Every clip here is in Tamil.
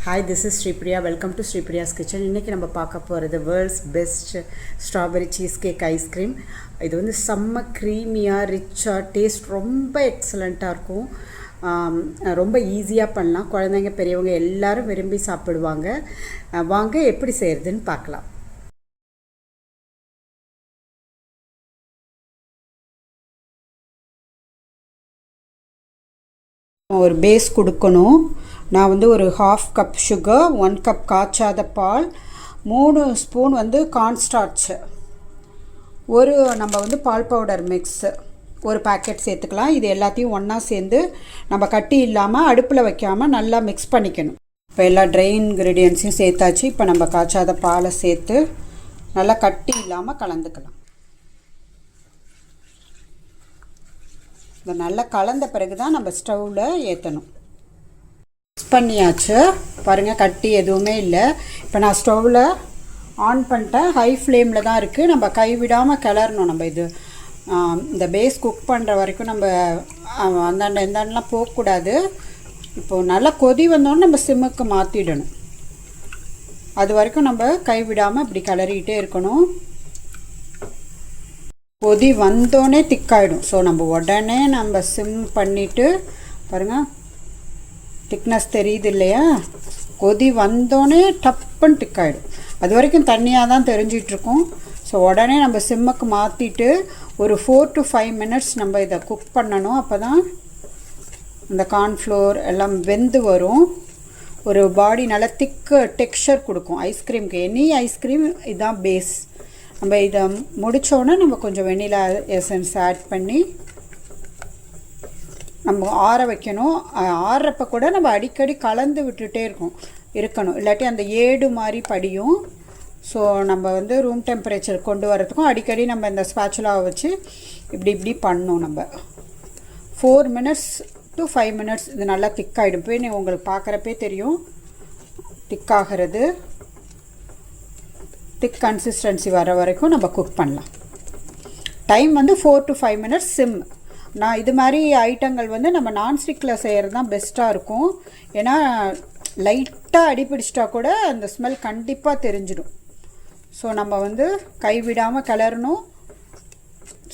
Hi, this is Sripriya. Welcome to Sripriya's Kitchen. இன்னைக்கு நம்ம பார்க்க போகிறது world's best strawberry cheese cake ice cream. இது வந்து செம்ம க்ரீமியாக ரிச்சாக டேஸ்ட் ரொம்ப எக்ஸலண்ட்டாக இருக்கும். ரொம்ப ஈஸியாக பண்ணலாம். குழந்தைங்க பெரியவங்க எல்லாரும் விரும்பி சாப்பிடுவாங்க. வாங்க எப்படி செய்கிறதுன்னு பார்க்கலாம். ஒரு பேஸ் கொடுக்கணும். நான் வந்து ஒரு ½ கப் சுகர், 1 கப் காய்ச்சாத பால், 3 ஸ்பூன் வந்து கார்ன்ஸ்டார்ச், நம்ம வந்து பால் பவுடர் மிக்ஸு ஒரு பேக்கெட் சேர்த்துக்கலாம். இது எல்லாத்தையும் ஒன்றா சேர்ந்து நம்ம கட்டி இல்லாமல் அடுப்பில் வைக்காமல் நல்லா மிக்ஸ் பண்ணிக்கணும். இப்போ எல்லா ட்ரை இன்க்ரீடியன்ஸையும் சேர்த்தாச்சு. இப்போ நம்ம காய்ச்சாத பாலை சேர்த்து நல்லா கட்டி இல்லாமல் கலந்துக்கலாம். இதை நல்லா கலந்த பிறகு தான் நம்ம ஸ்டவ்வில் ஏற்றணும். மிக்ஸ் பண்ணியாச்சு பாருங்கள், கட்டி எதுவுமே இல்லை. இப்போ நான் ஸ்டவ்வில் ஆன் பண்ணிட்டேன். ஹை ஃப்ளேமில் தான் இருக்குது. நம்ம கைவிடாமல் கிளறணும். நம்ம இந்த பேஸ் குக் பண்ணுற வரைக்கும் நம்ம இந்தாண்டெலாம் போகக்கூடாது. இப்போது நல்லா கொதி வந்தோடனே நம்ம சிம்முக்கு மாற்றிடணும். அது வரைக்கும் நம்ம கைவிடாமல் இப்படி கிளறிக்கிட்டே இருக்கணும். கொதி வந்தோடனே திக்காயிடும். ஸோ நம்ம உடனே நம்ம சிம் பண்ணிவிட்டு பாருங்கள், திக்னஸ் தெரியுது இல்லையா? கொதி வந்தோடனே டப்புன்னு திக்காயிடும். அது வரைக்கும் தண்ணியாக தான் தெரிஞ்சிட்ருக்கோம். ஸோ உடனே நம்ம சிம்முக்கு மாற்றிட்டு ஒரு 4 to 5 மினிட்ஸ் நம்ம இதை குக் பண்ணணும். அப்போ தான் இந்த கார்ன்ஃப்ளோர் எல்லாம் வெந்து வரும். ஒரு பாடி நல்லா திக்கு டெக்ஸ்சர் கொடுக்கும் ஐஸ்கிரீமுக்கு. எனி ஐஸ்கிரீம் இதுதான் பேஸ். நம்ம இதை முடித்தோன்னே நம்ம கொஞ்சம் வெண்ணிலா எசன்ஸ் ஆட் பண்ணி நம்ம ஆற வைக்கணும். ஆறுறப்ப கூட நம்ம அடிக்கடி கலந்து விட்டுட்டே இருக்கணும். இல்லாட்டி அந்த ஏடு மாதிரி படியும். ஸோ நம்ம வந்து ரூம் டெம்பரேச்சர் கொண்டு வரதுக்கும் அடிக்கடி நம்ம இந்த ஸ்பாச்சுலாவை வச்சு இப்படி பண்ணணும். நம்ம 4 மினிட்ஸ் to 5 மினிட்ஸ் இது நல்லா திக்காகிடும். போய் நீ உங்களுக்கு பார்க்குறப்பே தெரியும் திக்காகிறது. திக் கன்சிஸ்டன்சி வர வரைக்கும் நம்ம குக் பண்ணலாம். டைம் வந்து 4 to 5 மினிட்ஸ் சிம். நான் இது மாதிரி ஐட்டங்கள் வந்து நம்ம நான்ஸ்டிக்கில் செய்கிறது தான் பெஸ்ட்டாக இருக்கும். ஏன்னா லைட்டாக அடிப்பிடிச்சிட்டா கூட அந்த ஸ்மெல் கண்டிப்பாக தெரிஞ்சிடும். ஸோ நம்ம வந்து கைவிடாமல் கிளறணும்.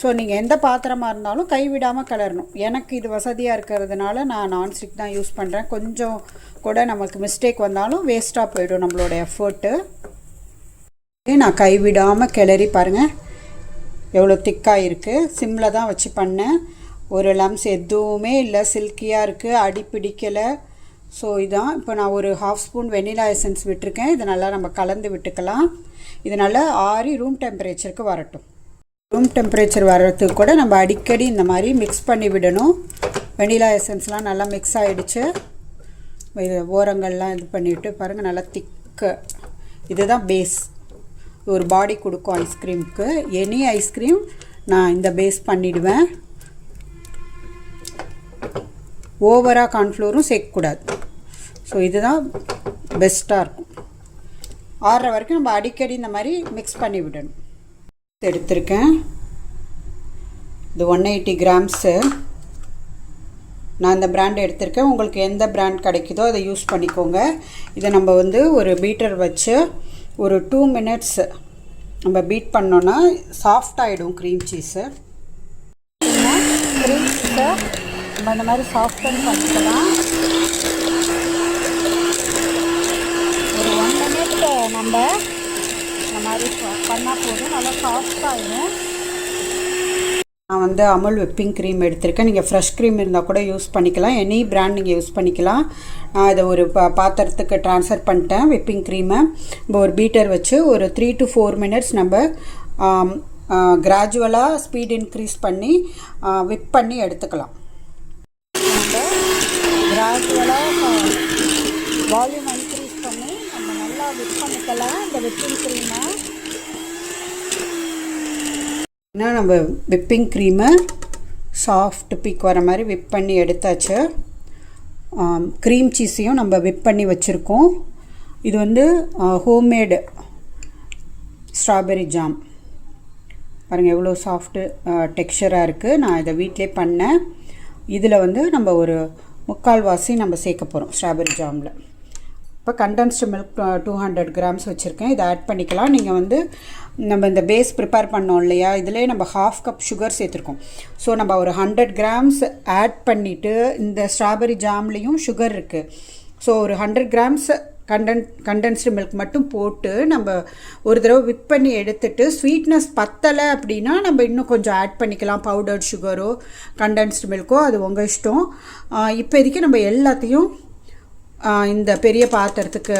ஸோ நீங்கள் எந்த பாத்திரமாக இருந்தாலும் கைவிடாமல் கிளறணும். எனக்கு இது வசதியாக இருக்கிறதுனால நான் நான்ஸ்டிக் தான் யூஸ் பண்ணுறேன். கொஞ்சம் கூட நமக்கு மிஸ்டேக் வந்தாலும் வேஸ்ட்டாக போயிடும் நம்மளோட எஃபர்ட்டு. நான் கைவிடாமல் கிளறி பாருங்கள் எவ்வளோ திக்காக இருக்குது. சிம்மில் தான் வச்சு பண்ணேன். ஒரு லம்ஸ் எதுவுமே இல்லை, சில்கியாக இருக்குது, அடி பிடிக்கலை. ஸோ இதான். இப்போ நான் ஒரு ½ ஸ்பூன் வெண்ணிலா எசன்ஸ் விட்டுருக்கேன். இது நல்லா நம்ம கலந்து விட்டுக்கலாம். இது நல்லா ஆறி ரூம் டெம்பரேச்சருக்கு வரட்டும். ரூம் டெம்பரேச்சர் வர்றதுக்கு கூட நம்ம அடிக்கடி இந்த மாதிரி மிக்ஸ் பண்ணி விடணும். வெண்ணிலா எசன்ஸ்லாம் நல்லா மிக்ஸ் ஆகிடுச்சு. இது ஓரங்கள்லாம் இது பண்ணிவிட்டு பாருங்கள் நல்லா திக்கு. இதுதான் பேஸ். ஒரு பாடி கொடுக்கும் ஐஸ்கிரீமுக்கு. எனி ஐஸ்கிரீம் நான் இந்த பேஸ் பண்ணிவிடுவேன். ஓவராக கார்ன்ஃப்ளோரும் சேர்க்கக்கூடாது. ஸோ இதுதான் பெஸ்ட்டாக இருக்கும். ஆறுற வரைக்கும் நம்ம அடிக்கடி இந்த மாதிரி மிக்ஸ் பண்ணி விடணும். எடுத்திருக்கேன். இது 180 கிராம்ஸு. நான் இந்த பிராண்ட் எடுத்திருக்கேன். உங்களுக்கு எந்த பிராண்ட் கிடைக்குதோ அதை யூஸ் பண்ணிக்கோங்க. இதை நம்ம வந்து ஒரு பீட்டர் வச்சு ஒரு 2 மினிட்ஸ் நம்ம பீட் பண்ணோன்னா சாஃப்ட் ஆகிடும் க்ரீம் சீஸு. க்ரீம் சீஸை நம்ம இந்த மாதிரி சாஃப்ட் பண்ணிக்கலாம். ஒரு 1 மினிட் நம்ம இந்த மாதிரி பண்ணால் போதும், நல்லா சாஃப்ட் ஆகிடும். நான் வந்து அமுல் விப்பிங் க்ரீம் எடுத்திருக்கேன். நீங்கள் ஃப்ரெஷ் க்ரீம் இருந்தால் கூட யூஸ் பண்ணிக்கலாம். எனி பிராண்ட் நீங்கள் யூஸ் பண்ணிக்கலாம். நான் இதை ஒரு பாத்திரத்துக்கு ட்ரான்ஸ்ஃபர் பண்ணிட்டேன் விப்பிங் க்ரீமை. நம்ம ஒரு பீட்டர் வச்சு ஒரு 3 to 4 மினிட்ஸ் நம்ம கிராஜுவலாக ஸ்பீட் இன்க்ரீஸ் பண்ணி விப் பண்ணி எடுத்துக்கலாம். நம்ம கிராஜுவலாக வால்யூம் இன்க்ரீஸ் பண்ணி நம்ம நல்லா விப் பண்ணிக்கலாம் இந்த விப்பிங் க்ரீமை. நம்ம விப்பிங் க்ரீமை சாஃப்ட் பீக் வர மாதிரி விப் பண்ணி எடுத்தாச்சு. க்ரீம் சீஸையும் நம்ம விப் பண்ணி வச்சுருக்கோம். இது வந்து ஹோம்மேடு ஸ்ட்ராபெரி ஜாம். பாருங்கள் எவ்வளோ சாஃப்ட்டு டெக்ஸ்சராக இருக்குது. நான் இதை வீட்டிலே பண்ணேன். இதில் வந்து நம்ம ஒரு 3/4 நம்ம சேர்க்க போகிறோம் ஸ்ட்ராபெரி ஜாமில். இப்போ கண்டென்ஸ்டு மில்க் 200 கிராம்ஸ் வச்சுருக்கேன். இதை ஆட் பண்ணிக்கலாம். நீங்கள் வந்து நம்ம இந்த பேஸ் ப்ரிப்பேர் பண்ணோம் இல்லையா, இதிலே நம்ம 1/2 கப் சுகர் சேர்த்துருக்கோம். ஸோ நம்ம ஒரு 100 கிராம்ஸ் ஆட் பண்ணிவிட்டு இந்த ஸ்ட்ராபெரி ஜாம்லேயும் சுகர் இருக்குது. ஸோ ஒரு 100 கிராம்ஸ் கண்டென்ஸ்டு மில்க் மட்டும் போட்டு நம்ம ஒரு தடவை விப் பண்ணி எடுத்துட்டு, ஸ்வீட்னஸ் பத்தலை அப்படின்னா நம்ம இன்னும் கொஞ்சம் ஆட் பண்ணிக்கலாம். பவுடர்ட் சுகரோ கண்டென்ஸ்டு மில்க்கோ அது உங்கள் இஷ்டம். இப்போதைக்கு நம்ம எல்லாத்தையும் இந்த பெரிய பாத்திரத்துக்கு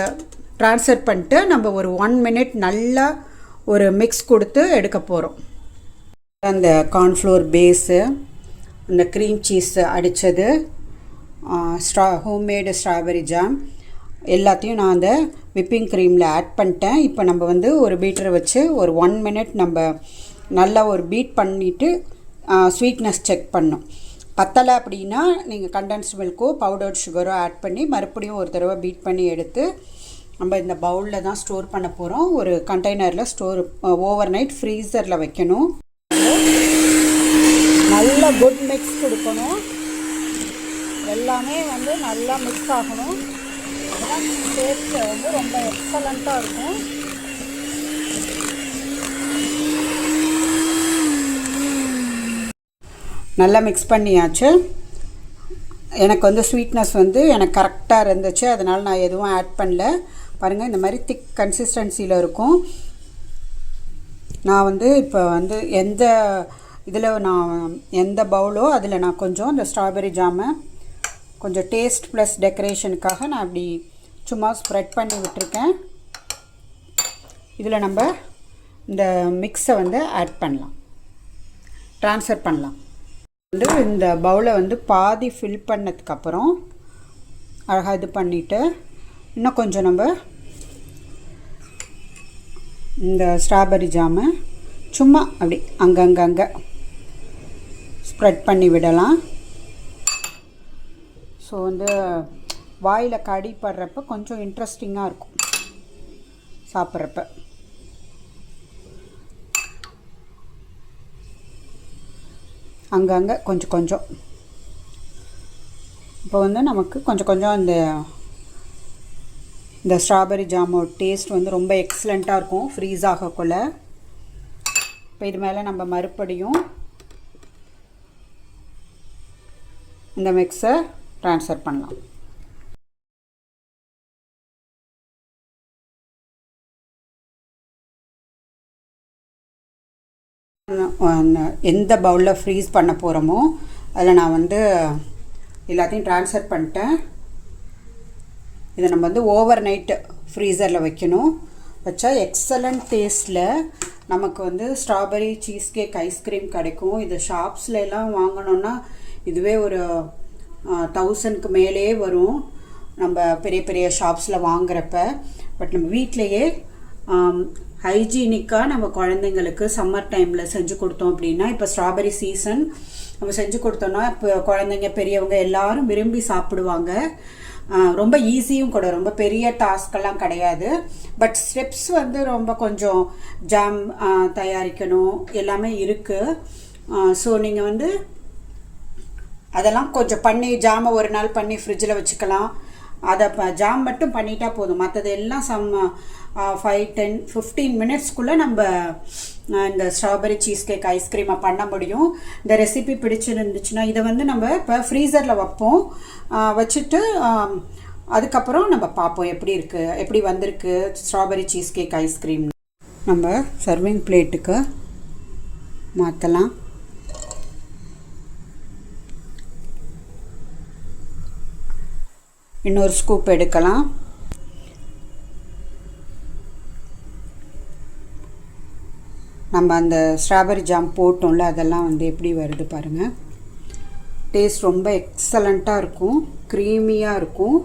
ட்ரான்ஸ்ஃபர் பண்ணிட்டு நம்ம ஒரு 1 மினிட் நல்லா ஒரு மிக்ஸ் கொடுத்து எடுக்க போகிறோம். அந்த கார்ன்ஃப்ளோர் பேஸு, அந்த க்ரீம் சீஸ் அடித்தது, ஹோம்மேடு ஸ்ட்ராபெரி ஜாம் எல்லாத்தையும் நான் அந்த விப்பிங் க்ரீமில் ஆட் பண்ணிட்டேன். இப்போ நம்ம வந்து ஒரு பீட்டரை வச்சு ஒரு 1 மினிட் நம்ம நல்லா ஒரு பீட் பண்ணிவிட்டு ஸ்வீட்னஸ் செக் பண்ணோம். பத்தலை அப்படின்னா நீங்கள் கண்டென்ஸ்டு மில்க்கோ பவுடர்ட் சுகரோ ஆட் பண்ணி மறுபடியும் ஒரு தடவை பீட் பண்ணி எடுத்து நம்ம இந்த பவுலில் தான் ஸ்டோர் பண்ண போகிறோம். ஒரு கண்டெய்னரில் ஓவர் நைட் ஃப்ரீசரில் வைக்கணும். நல்லா குட் மிக்ஸ் கொடுக்கணும். எல்லாமே வந்து நல்லா மிக்ஸ் ஆகணும். அதுதான் டேஸ்ட்டு வந்து ரொம்ப எக்ஸலண்ட்டாக இருக்கும். நல்லா மிக்ஸ் பண்ணியாச்சு. எனக்கு வந்து ஸ்வீட்னஸ் வந்து எனக்கு கரெக்டாக இருந்துச்சு, அதனால் நான் எதுவும் ஆட் பண்ணல. பாருங்கள், இந்த மாதிரி திக் கன்சிஸ்டன்சியில் இருக்கும். நான் வந்து இப்போ வந்து எந்த பவுலோ அதில் நான் கொஞ்சம் இந்த ஸ்ட்ராபெரி ஜாமை கொஞ்சம் டேஸ்ட் ப்ளஸ் டெக்கரேஷனுக்காக நான் அப்படி சும்மா ஸ்ப்ரெட் பண்ணி விட்டுருக்கேன். இதில் நம்ம இந்த மிக்ஸை வந்து ஆட் பண்ணலாம், ட்ரான்ஸ்ஃபர் பண்ணலாம். வந்து இந்த பவுலை வந்து பாதி ஃபில் பண்ணதுக்கப்புறம் அழகாக இது பண்ணிவிட்டு இன்னும் கொஞ்சம் நம்ம இந்த ஸ்ட்ராபெரி ஜாமை சும்மா அப்படி அங்கங்கே ஸ்ப்ரெட் பண்ணி விடலாம். ஸோ வந்து வாயில் கடிப்படுறப்ப கொஞ்சம் இன்ட்ரெஸ்டிங்காக இருக்கும் சாப்பிட்றப்ப. அங்கங்கே கொஞ்சம் இப்போ வந்து நமக்கு கொஞ்சம் இந்த ஸ்ட்ராபெரி ஜாமோட டேஸ்ட் வந்து ரொம்ப எக்ஸலண்ட்டாக இருக்கும் ஃப்ரீஸ் ஆகக்குள்ள. இப்போ இது மேலே நம்ம மறுபடியும் இந்த மிக்ஸை ட்ரான்ஸ்ஃபர் பண்ணலாம். எந்த பவுலில் ஃப்ரீஸ் பண்ண போகிறோமோ அதில் நான் வந்து எல்லாத்தையும் ட்ரான்ஸ்ஃபர் பண்ணிட்டேன். இதை நம்ம வந்து ஓவர் நைட்டு ஃப்ரீசரில் வைக்கணும். வச்சா எக்ஸலண்ட் டேஸ்ட்டில் நமக்கு வந்து ஸ்ட்ராபெரி சீஸ் கேக் ஐஸ்கிரீம் கிடைக்கும். இது ஷாப்ஸில் எல்லாம் வாங்கினோன்னா இதுவே ஒரு 1000க்கு மேலே வரும் நம்ம பெரிய பெரிய ஷாப்ஸில் வாங்குறப்ப. பட் நம்ம வீட்டிலையே ஹைஜீனிக்காக நம்ம குழந்தைங்களுக்கு சம்மர் டைமில் செஞ்சு கொடுத்தோம் அப்படின்னா, இப்போ ஸ்ட்ராபெரி சீசன், நம்ம செஞ்சு கொடுத்தோன்னா இப்போ குழந்தைங்க பெரியவங்க எல்லாரும் விரும்பி சாப்பிடுவாங்க. ரொம்ப ஈஸியும் கூட, ரொம்ப பெரிய டாஸ்கெல்லாம் கிடையாது. பட் ஸ்டெப்ஸ் வந்து ரொம்ப கொஞ்சம் ஜாம் தயாரிக்கணும் எல்லாமே இருக்குது. ஸோ நீங்கள் வந்து அதெல்லாம் கொஞ்சம் பண்ணி ஜாமை ஒரு நாள் பண்ணி ஃப்ரிட்ஜில் வச்சுக்கலாம். அதை ஜாம் மட்டும் பண்ணிட்டா போதும். மற்றது எல்லாம் 5, 10, 15 மினிட்ஸ்க்குள்ளே நம்ம இந்த ஸ்ட்ராபெரி சீஸ் கேக் ஐஸ்கிரீமை பண்ண முடியும். இந்த ரெசிபி பிடிச்சிருந்துச்சுன்னா இதை வந்து நம்ம இப்போ ஃப்ரீசரில் வைப்போம். வச்சுட்டு அதுக்கப்புறம் நம்ம பார்ப்போம் எப்படி வந்திருக்கு ஸ்ட்ராபெரி சீஸ் கேக் ஐஸ்கிரீம். நம்ம சர்விங் பிளேட்டுக்கு மாற்றலாம். இன்னொரு ஸ்கூப் எடுக்கலாம். நம்ம அந்த ஸ்ட்ராபெரி ஜாம் போட்டோம்ல, அதெல்லாம் வந்து எப்படி வருது பாருங்கள். டேஸ்ட் ரொம்ப எக்ஸலண்ட்டாக இருக்கும், க்ரீமியாக இருக்கும்.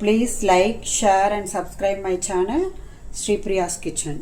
Please like, share and subscribe my channel Sripriya's kitchen.